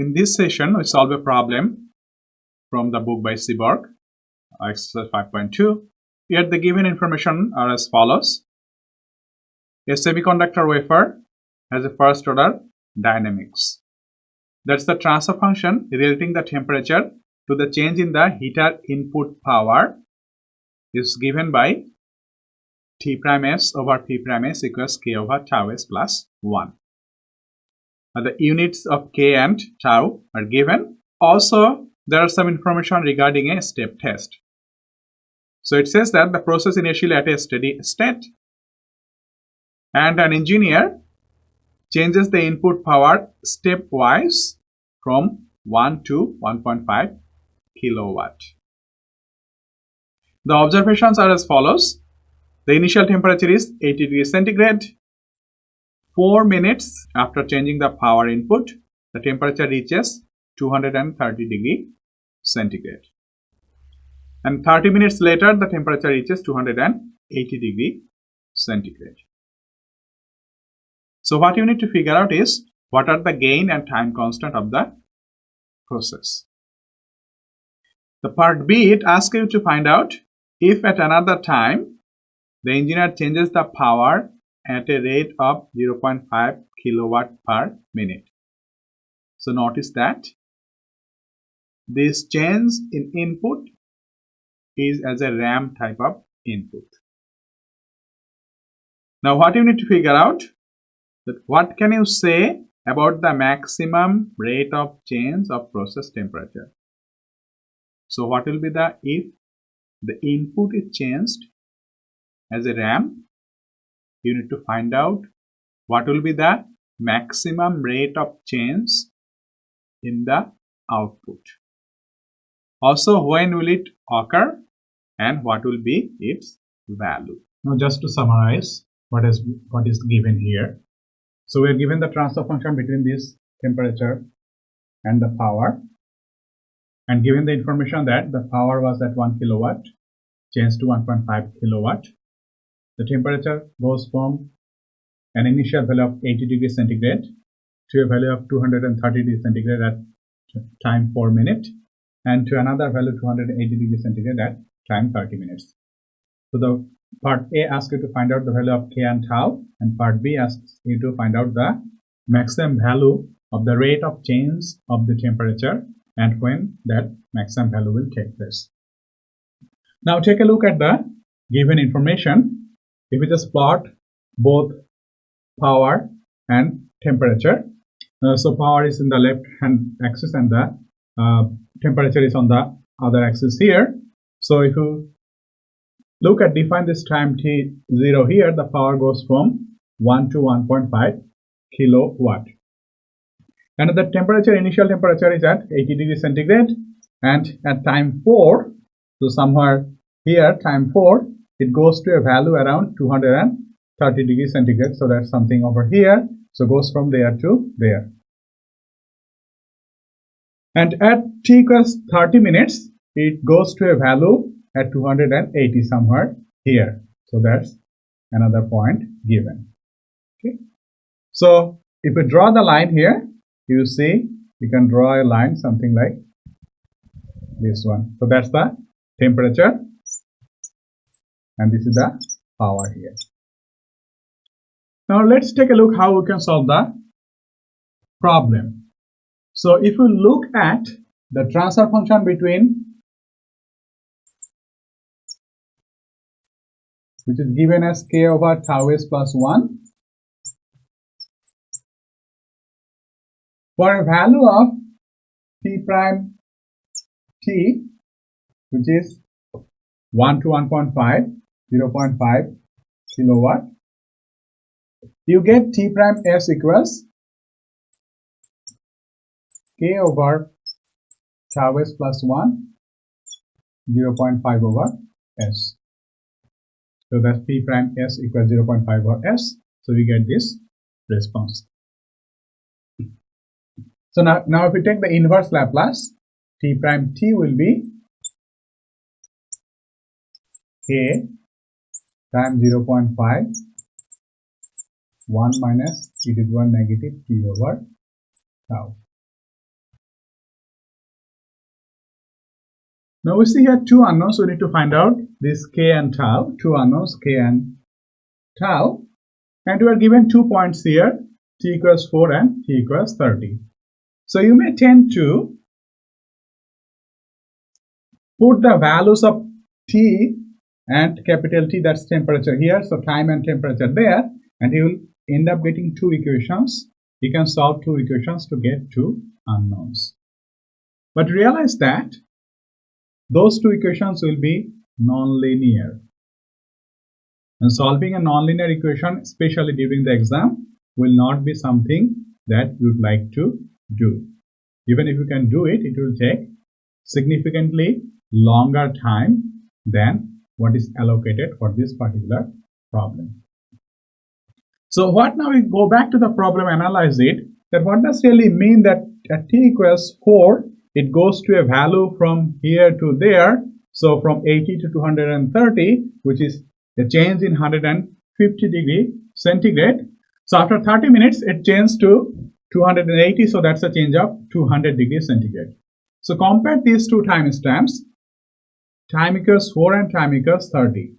In this session, we solve a problem from the book by Seaborg, exercise 5.2. Here the given information are as follows. A semiconductor wafer has a first order dynamics. That's the transfer function relating the temperature to the change in the heater input power is given by T prime S over P prime S equals K over tau S plus 1. The units of K and tau are given. Also, there are some information regarding a step test. So it says that the process initially at a steady state and an engineer changes the input power stepwise from 1 to 1.5 kilowatt. The observations are as follows. The initial temperature is 80 degrees centigrade. 4 minutes after changing the power input, the temperature reaches 230 degree centigrade. And 30 minutes later, the temperature reaches 280 degree centigrade. So what you need to figure out is what are the gain and time constant of the process. The part B, it asks you to find out if at another time the engineer changes the power at a rate of 0.5 kilowatt per minute. So notice that this change in input is as a ramp type of input. Now what you need to figure out that what can you say about the maximum rate of change of process temperature. So what will be the if the input is changed as a ramp, you need to find out what will be the maximum rate of change in the output. Also, when will it occur and what will be its value. Now just to summarize what is given here. So we are given the transfer function between this temperature and the power, and given the information that the power was at 1 kilowatt changed to 1.5 kilowatt. The temperature goes from an initial value of 80 degrees centigrade to a value of 230 degrees centigrade at time 4 minutes, and to another value 280 degrees centigrade at time 30 minutes. So the part A asks you to find out the value of K and tau, and part B asks you to find out the maximum value of the rate of change of the temperature and when that maximum value will take place. Now take a look at the given information. If we just plot both power and temperature, so power is in the left hand axis and the temperature is on the other axis here. So if you look at define this time t0 here, the power goes from 1 to 1.5 kilowatt. And the temperature, initial temperature is at 80 degrees centigrade, and at time 4, so somewhere here, time 4, it goes to a value around 230 degrees centigrade. So that's something over here. So goes from there to there. And at t equals 30 minutes, it goes to a value at 280 somewhere here. So that's another point given. Okay. So if we draw the line here, you see you can draw a line something like this one. So that's the temperature and this is the power here. Now let's take a look how we can solve the problem. So if we look at the transfer function between, which is given as K over tau S plus 1, for a value of T prime T, which is 1 to 1.5, 0.5 kilowatt, you get T prime S equals K over tau S plus 1, 0.5 over S. So that's P prime S equals 0.5 over S. So we get this response. So now if we take the inverse Laplace, T prime T will be K times 0.5 1 minus e to the power negative T over tau. Now we see here two unknowns. We need to find out this k and tau, two unknowns k and tau, and we are given 2 points here, t equals 4 and t equals 30. So you may tend to put the values of T and capital T, that's temperature here, so time and temperature there, and you will end up getting two equations. You can solve two equations to get two unknowns. But realize that those two equations will be non-linear. And solving a non-linear equation, especially during the exam, will not be something that you would like to do. Even if you can do it, it will take significantly longer time than what is allocated for this particular problem. So what now, we go back to the problem, analyze it, that what does really mean that at t equals 4, it goes to a value from here to there, so from 80 to 230, which is a change in 150 degree centigrade. So after 30 minutes, it changes to 280, so that's a change of 200 degrees centigrade. So compare these two timestamps, time equals 4 and time equals 30.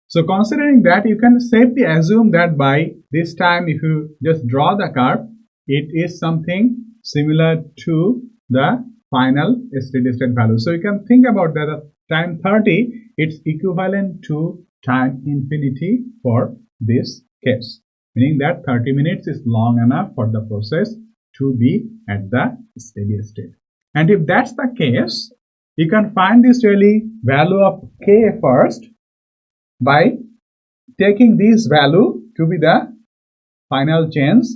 So considering that, you can safely assume that by this time, if you just draw the curve, it is something similar to the final steady state value. So you can think about that at time 30, it's equivalent to time infinity for this case, meaning that 30 minutes is long enough for the process to be at the steady state. And if that's the case, you can find this really value of k first by taking this value to be the final change.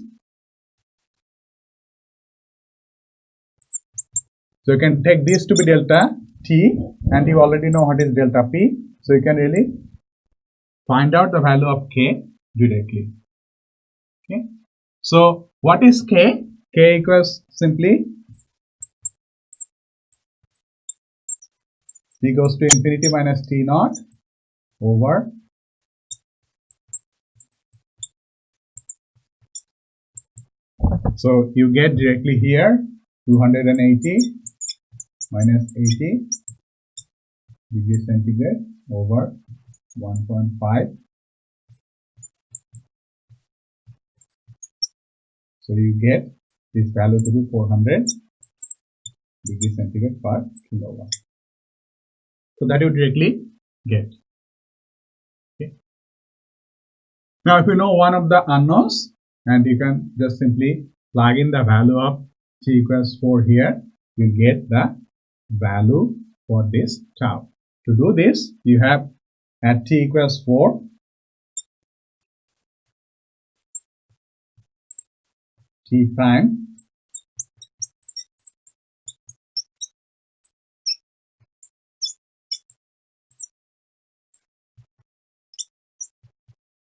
So you can take this to be delta t, and you already know what is delta p. So you can really find out the value of k directly. Okay. So what is k? K equals simply t goes to infinity minus t naught over so you get directly here 280 minus 80 degrees centigrade over 1.5. So you get this value to be 400 degrees centigrade per kilowatt. So that you directly get. Okay. Now if you know one of the unknowns, and you can just simply plug in the value of t equals 4 here, you get the value for this tau. To do this, you have at t equals 4, t prime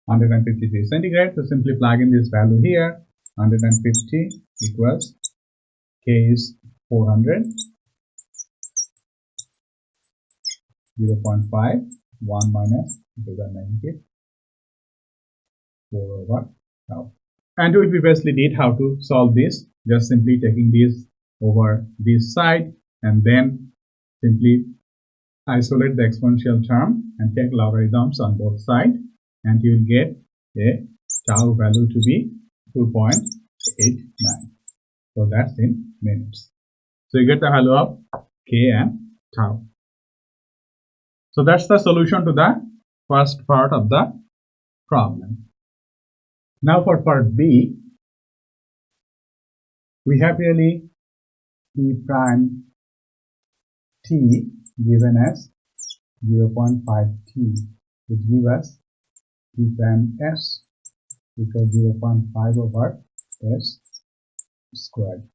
(153 centigrade). So simply plug in this value here. 150 equals k is 400, 0.5, 1 minus negative 4 over tau. And we previously did how to solve this, just simply taking this over this side and then simply isolate the exponential term and take logarithms on both sides, and you will get a tau value to be 2.89. So that's in minutes. So you get the value of k and tau. So that's the solution to the first part of the problem. Now for part B, we have really t prime t given as 0.5 t, which gives us t prime s equals 0.5 over s squared.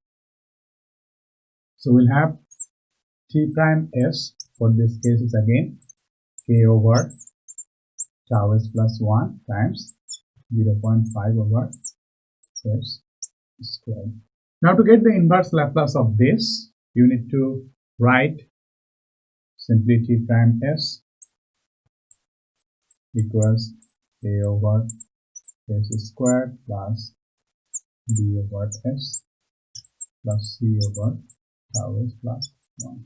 So we'll have t prime s for this case is again k over tau s plus 1 times 0.5 over s squared. Now to get the inverse Laplace of this, you need to write simply t prime s equals a over s squared plus b over s plus c over tau s plus 1.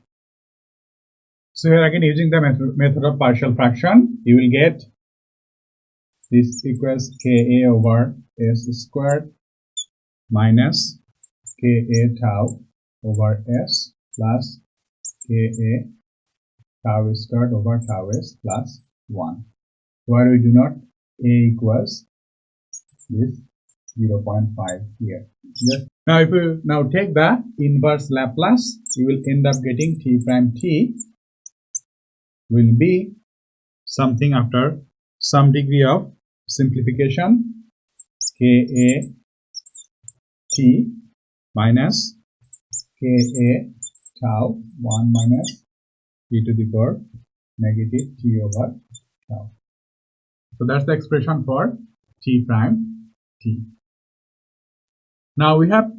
So here again, using the method of partial fraction, you will get this equals Ka over S squared minus Ka tau over S plus Ka tau squared over tau S plus 1, where we do not A equals this 0.5 here. Yes. Now if you now take the inverse Laplace, you will end up getting T prime T will be something after some degree of simplification, Ka T minus Ka tau 1 minus e to the power negative T over tau. So that's the expression for T prime T. Now we have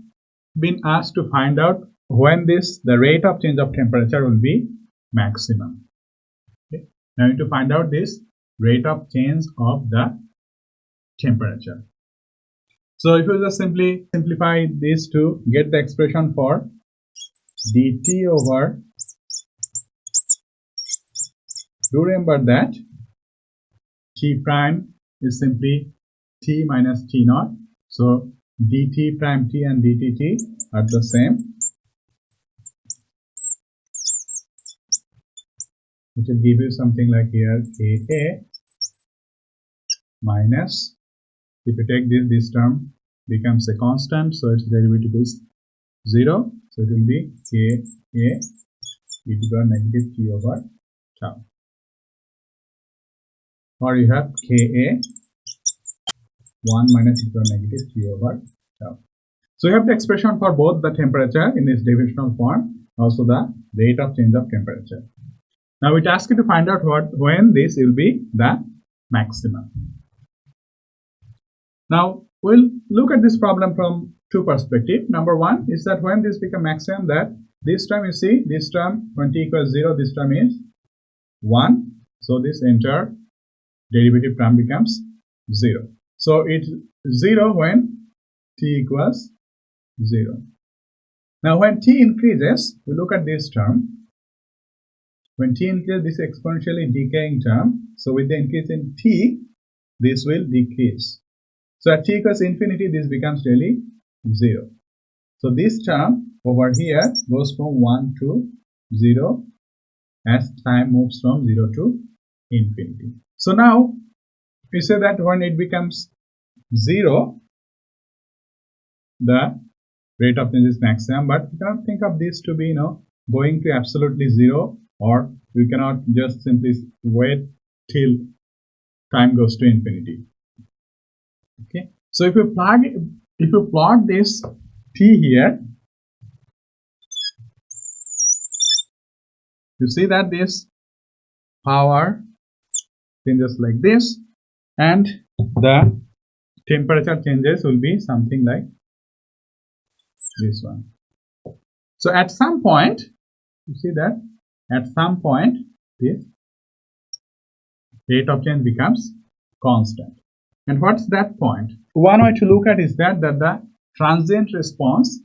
been asked to find out when the rate of change of temperature will be maximum. Okay. Now we need to find out this rate of change of the temperature. So if you just simply simplify this to get the expression for dt over, do remember that T prime is simply T minus T naught. So dt prime T and dt T are the same. It will give you something like here Ka minus, if you take this term becomes a constant, so its derivative is 0. So it will be Ka e to the negative T over tau. Or you have Ka 1 minus e to the negative T over tau. So you have the expression for both the temperature in this divisional form, also the rate of change of temperature. Now it asks you to find out when this will be the maximum. Now we'll look at this problem from two perspectives. Number one is that when this becomes maximum, that this term, you see, this term when t equals 0, this term is 1. So this entire derivative term becomes 0. So it's 0 when t equals 0. Now when t increases, we look at this term. When t increases, this exponentially decaying term. So with the increase in t, this will decrease. So at t equals infinity, this becomes really 0. So this term over here goes from 1 to 0 as time moves from 0 to infinity. So now we say that when it becomes 0, the rate of change is maximum, but we cannot think of this to be going to absolutely 0, or we cannot just simply wait till time goes to infinity. Okay, so if you plot this t here, you see that this power changes like this, and the temperature changes will be something like this one. So at some point, you see that at some point this rate of change becomes constant. And what's that point? One way to look at is that the transient response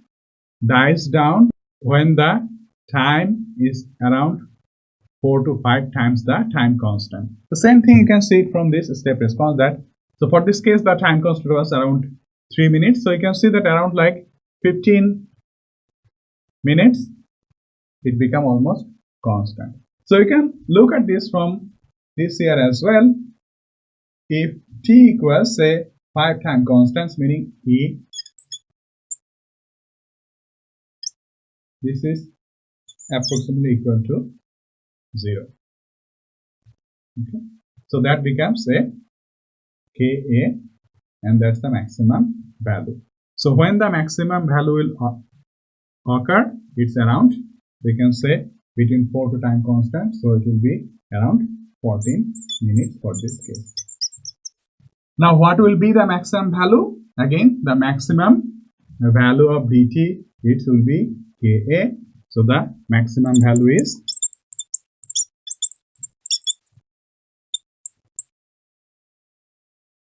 dies down when the time is around 4 to 5 times the time constant. The same thing you can see from this step response, that so for this case the time constant was around 3 minutes. So you can see that around like 15 minutes it become almost constant. So you can look at this from this here as well. If t equals say 5 time constants, meaning E, this is approximately equal to 0. Okay, so that becomes a Ka, and that's the maximum value. So when the maximum value will occur, it's around, we can say between 4 to time constant, so it will be around 14 minutes for this case. Now what will be the maximum value? Again, the maximum value of dt, it will be Ka. So the maximum value is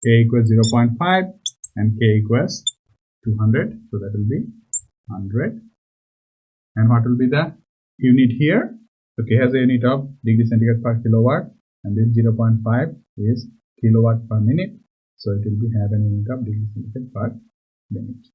K equals 0.5 and K equals 200. So that will be 100. And what will be the unit here? So K has a unit of degree centigrade per kilowatt, and this 0.5 is kilowatt per minute. So it will be have an unit of degree centigrade per minute.